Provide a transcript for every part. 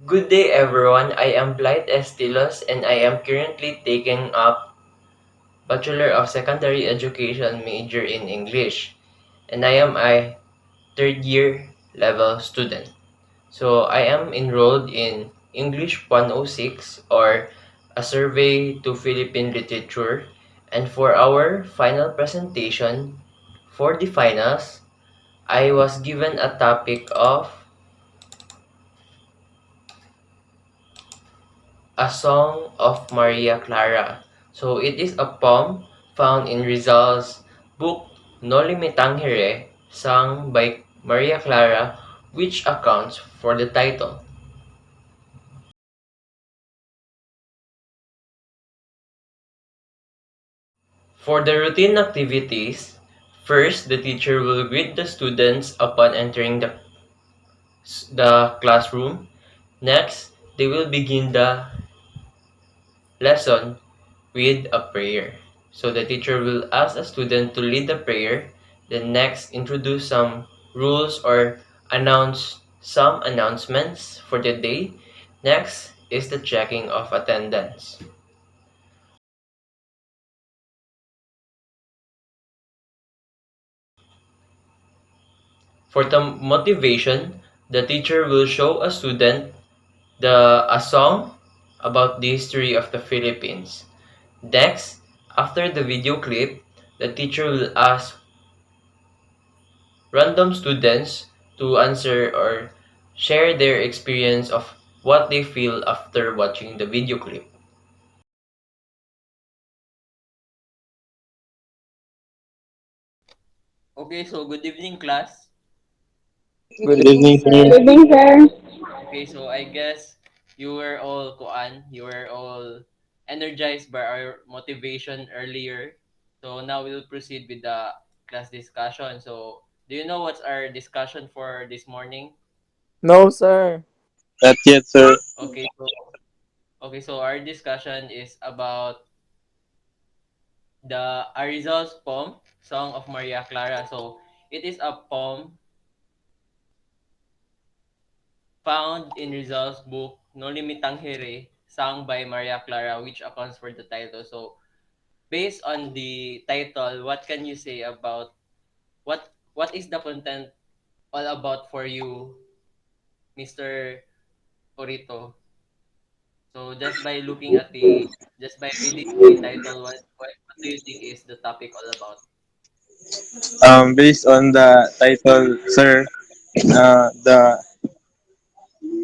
Good day everyone, I am Blight Estilos and I am currently taking up Bachelor of Secondary Education major in English and I am a third year level student. So I am enrolled in English 106 or a survey to Philippine literature, and for our final presentation for the finals, I was given a topic of A Song of Maria Clara. So it is a poem found in Rizal's book No Limitang sung by Maria Clara, which accounts for the title. For the routine activities, first the teacher will greet the students upon entering the classroom. Next, they will begin the lesson with a prayer. So the teacher will ask a student to lead the prayer, then next introduce some rules or announce some announcements for the day. Next is the checking of attendance. For the motivation, the teacher will show a student a song about the history of the Philippines. Next, after the video clip, the teacher will ask random students to answer or share their experience of what they feel after watching the video clip. Okay, so good evening, class. Good Good evening, evening, sir. sir. Good evening, sir. Okay, so I guess you were all energized by our motivation earlier. So now we'll proceed with the class discussion. So do you know what's our discussion for this morning? No, sir. Not yet, sir. Okay, so our discussion is about the Rizal's poem, Song of Maria Clara. So it is a poem found in Rizal's book No Limitang sung by Maria Clara, which accounts for the title. So based on the title, what can you say about what is the content all about for you, Mr. Orito? So just by reading the title, what do you think is the topic all about? Based on the title, sir,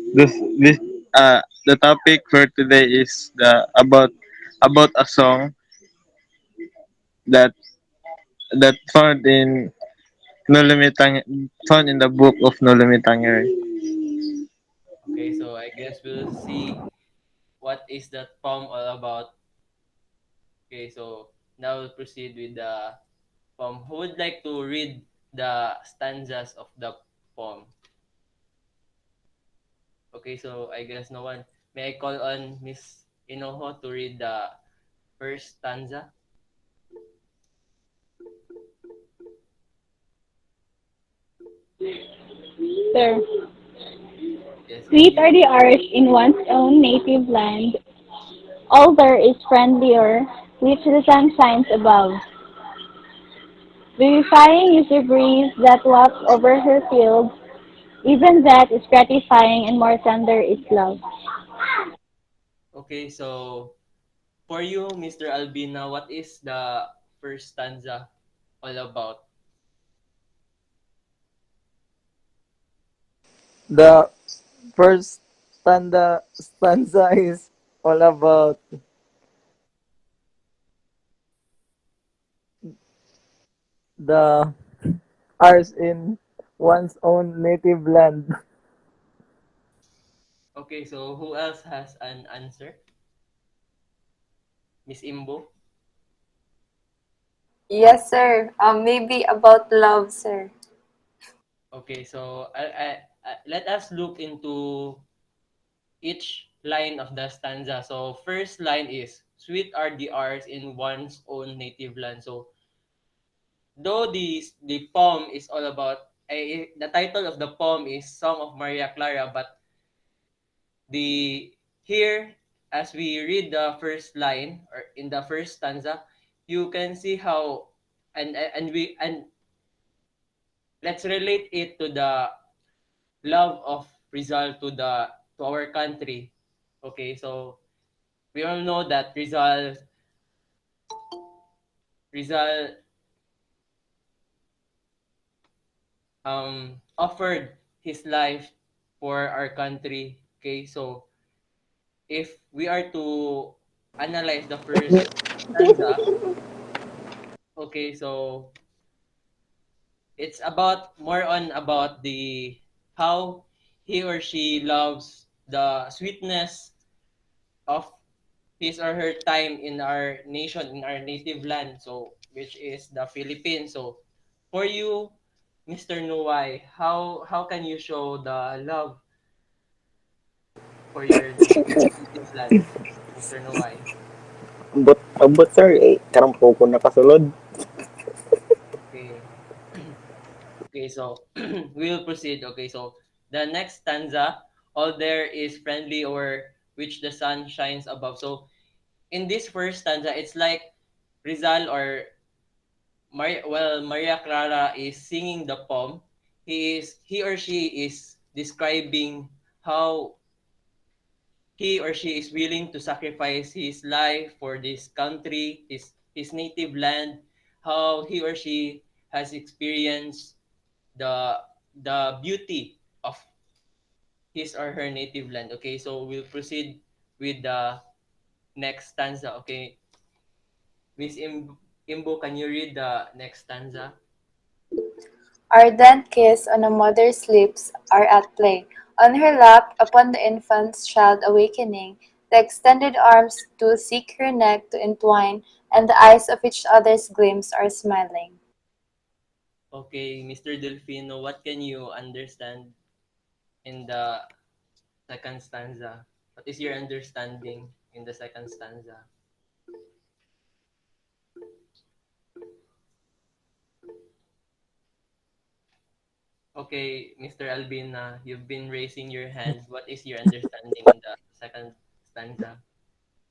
this this the topic for today is the about a song that found in No Limitang found in the book of No Limitang. Okay, so I guess we'll see what is that poem all about. Okay, so now we'll proceed with the poem. Who would like to read the stanzas of the poem? Okay, so I guess no one. May I call on Miss Inoho to read the first stanza? Sir, Yes, can sweet are you? the hours in one's own native land. All there is friendlier, which the sun shines above. Vivifying is the breeze that walks over her fields. Even that is gratifying and more tender is love. Okay, so for you, Mr. Albina, what is the first stanza all about? The first stanza is all about the ours in one's own native land. Okay, so who else has an answer? Miss Imbo? Yes, sir. Maybe about love, sir. Okay, so let us look into each line of the stanza. So first line is sweet are the R's in one's own native land. So though the poem is all about the title of the poem is Song of Maria Clara, but The here, as we read the first line or in the first stanza, you can see how and let's relate it to the love of Rizal to our country. Okay, so we all know that Rizal offered his life for our country. Okay, so if we are to analyze the first stanza, okay, so it's about more on about the how he or she loves the sweetness of his or her time in our nation, in our native land, so which is the Philippines. So for you, Mr. Nuwai, how can you show the love for your native land, Mr. Nuwai? Ambot sir, karang ko nakasulod. Okay. Okay, so we'll proceed. Okay, so the next stanza, all there is friendly or which the sun shines above. So in this first stanza, it's like Rizal or Maria Clara is singing the poem. He or she is describing how he or she is willing to sacrifice his life for this country, his native land, how he or she has experienced the the beauty of his or her native land. Okay, so we'll proceed with the next stanza. Okay, Imbo, can you read the next stanza? Ardent kiss on a mother's lips are at play. On her lap, upon the infant's child awakening, the extended arms to seek her neck to entwine, and the eyes of each other's gleams are smiling. Okay, Mr. Delfino, what can you understand in the second stanza? What is your understanding in the second stanza? Okay, Mr. Albina, you've been raising your hand. What is your understanding in the second stanza?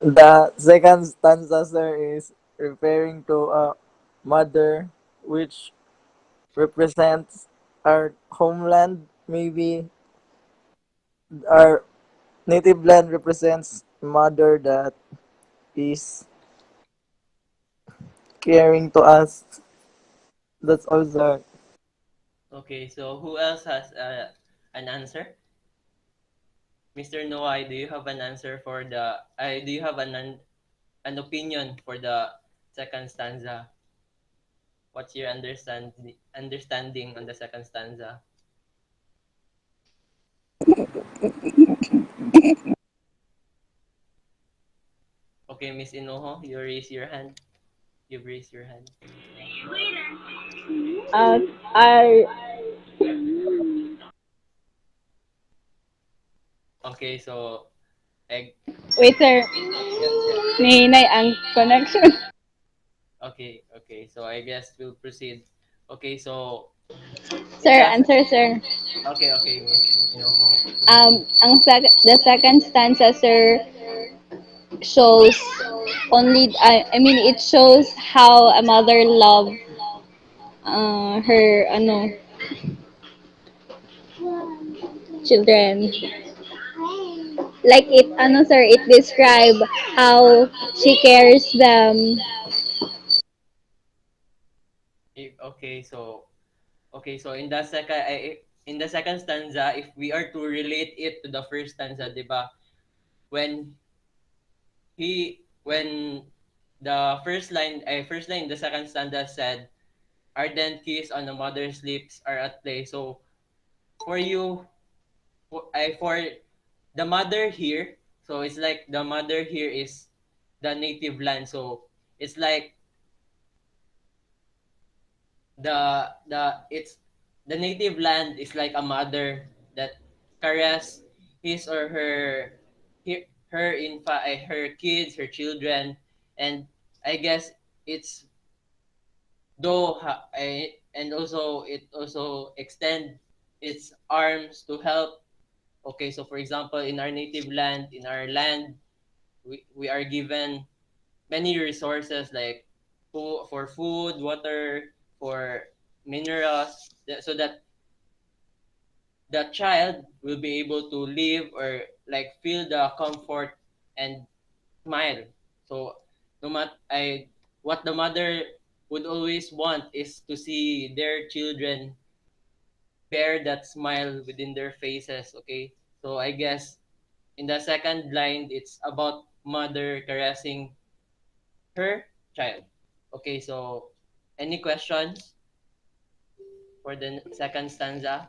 The second stanza, sir, is referring to a mother which represents our homeland. Maybe our native land represents mother that is caring to us. That's all, sir. Okay, so who else has an answer? Mr. Noai, do you have an answer for the? Do you have an opinion for the second stanza? What's your understanding on the second stanza? Okay, Miss Inoho, you raise your hand. You've raised your hand. I Okay, so egg. wait sir, Yes, yes. nahinay ang connection. Okay, okay. So I guess we'll proceed. Okay, so Sir, in the answer sir. okay, okay, Miss Inoho. The second stanza sir shows I mean it shows how a mother love her children. Like it sir, it describe how she cares them. Okay, so in the second stanza, if we are to relate it to the first stanza, 'di ba? When when the first line in the second stanza said, "Ardent kiss on a mother's lips are at play." So for you, for the mother here, so it's like the mother here is the native land. So it's like it's the native land is like a mother that caress his or her kids, her children, and I guess it's and also it also extend its arms to help Okay, so for example, in our native land, in our land, we are given many resources like for food, water, for minerals, so that the child will be able to live or like feel the comfort and smile. So no matter I what the mother would always want is to see their children bear that smile within their faces. Okay, so I guess in the second line it's about mother caressing her child. Okay, so any questions for the second stanza?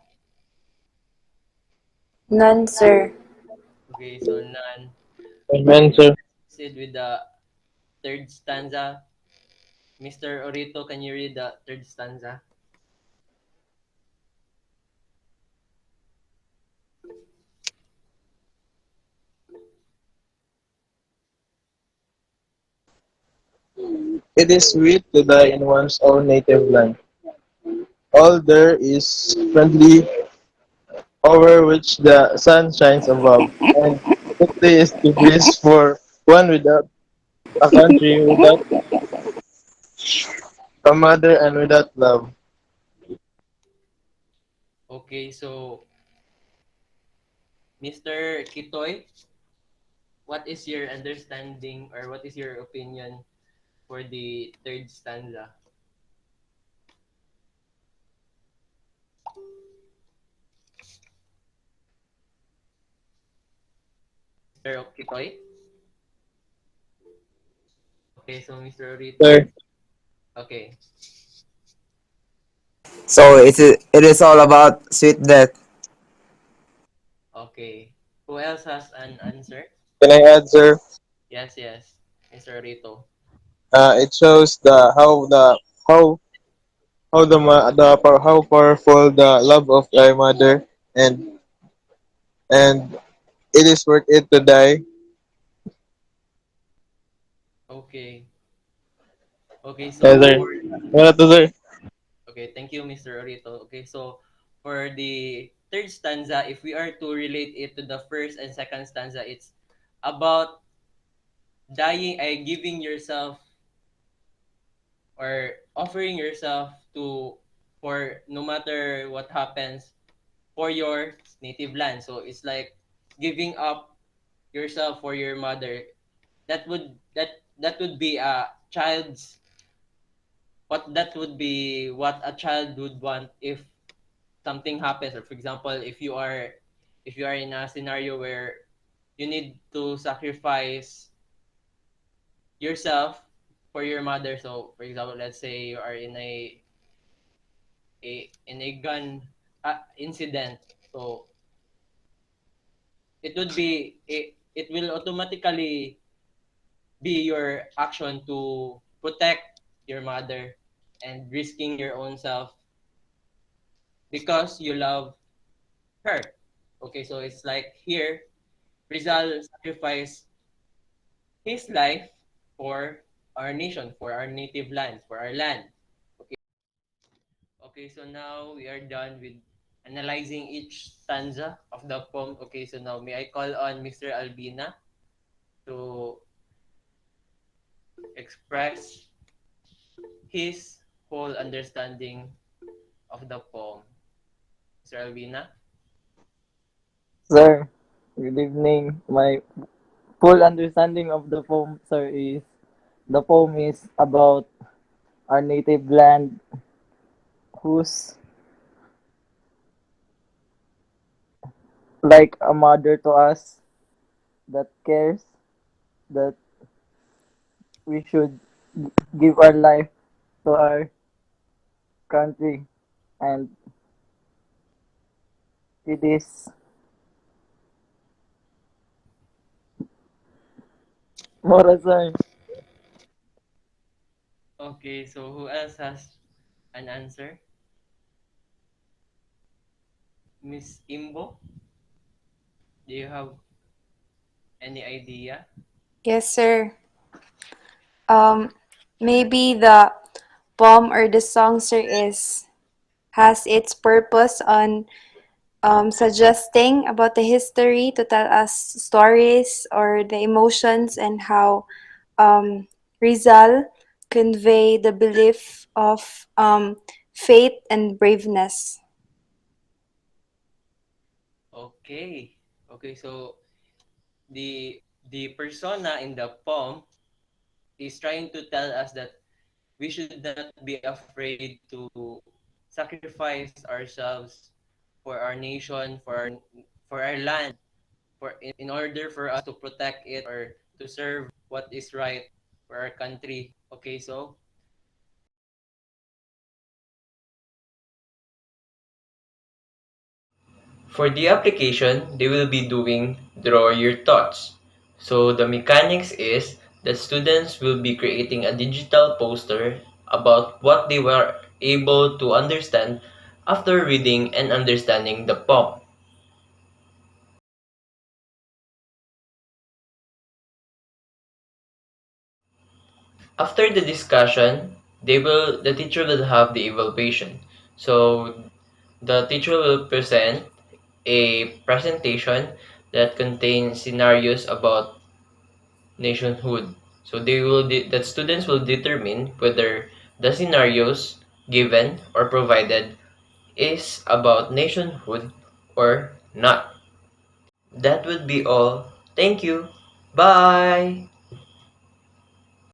None, sir. Okay, so none. Amen, Okay, sir. proceed with the third stanza. Mr. Orito, can you read the third stanza? It is sweet to die in one's own native land. All there is friendly over which the sun shines above, and it is to bliss for one without a country, without a mother, and without love. Okay, so Mr. Kitoy, what is your understanding or what is your opinion for the third stanza? Mr. Kitoy? Okay, so Mr. Orito. Sir, Okay, So it is all about sweet death. okay. Who else has an answer? can I add, sir? Yes, yes. Mr. Orito. It shows how powerful the love of our mother, and it is worth it to die. Okay. Okay, Yes, so sir. for Wala to, sir. okay, thank you, Mr. Orito. Okay, so for the third stanza, if we are to relate it to the first and second stanza, it's about dying, giving yourself or offering yourself to for no matter what happens for your native land. So it's like giving up yourself for your mother. That would be a child's what that would be what a child would want if something happens, or for example if you are in a scenario where you need to sacrifice yourself for your mother. So for example, let's say you are in a gun incident. So it will automatically be your action to protect your mother and risking your own self because you love her. Okay, so it's like here Rizal sacrificed his life for our nation, for our native land, for our land. Okay. Okay, so now we are done with analyzing each stanza of the poem. Okay, so now may I call on Mr. Albina to express his whole understanding of the poem. Mr. Albina? Sir, good evening. My full understanding of the poem, sir, is the poem is about our native land, who's like a mother to us, that cares, that we should give our life to our country, and it is more, sir. Okay, so who else has an answer? Miss Imbo, do you have any idea? Yes, sir. Um, Maybe the poem or the song, sir, is has its purpose on suggesting about the history to tell us stories or the emotions and how um, Rizal convey the belief of faith and braveness. Okay. Okay, so the persona in the poem is trying to tell us that we should not be afraid to sacrifice ourselves for our nation, for our land, for in order for us to protect it or to serve what is right for our country. Okay, so for the application, they will be doing draw your thoughts. So the mechanics is that students will be creating a digital poster about what they were able to understand after reading and understanding the poem. After the discussion, the teacher will have the evaluation. So the teacher will present a presentation that contains scenarios about nationhood. So that students will determine whether the scenarios given or provided is about nationhood or not. That would be all. Thank you. Bye.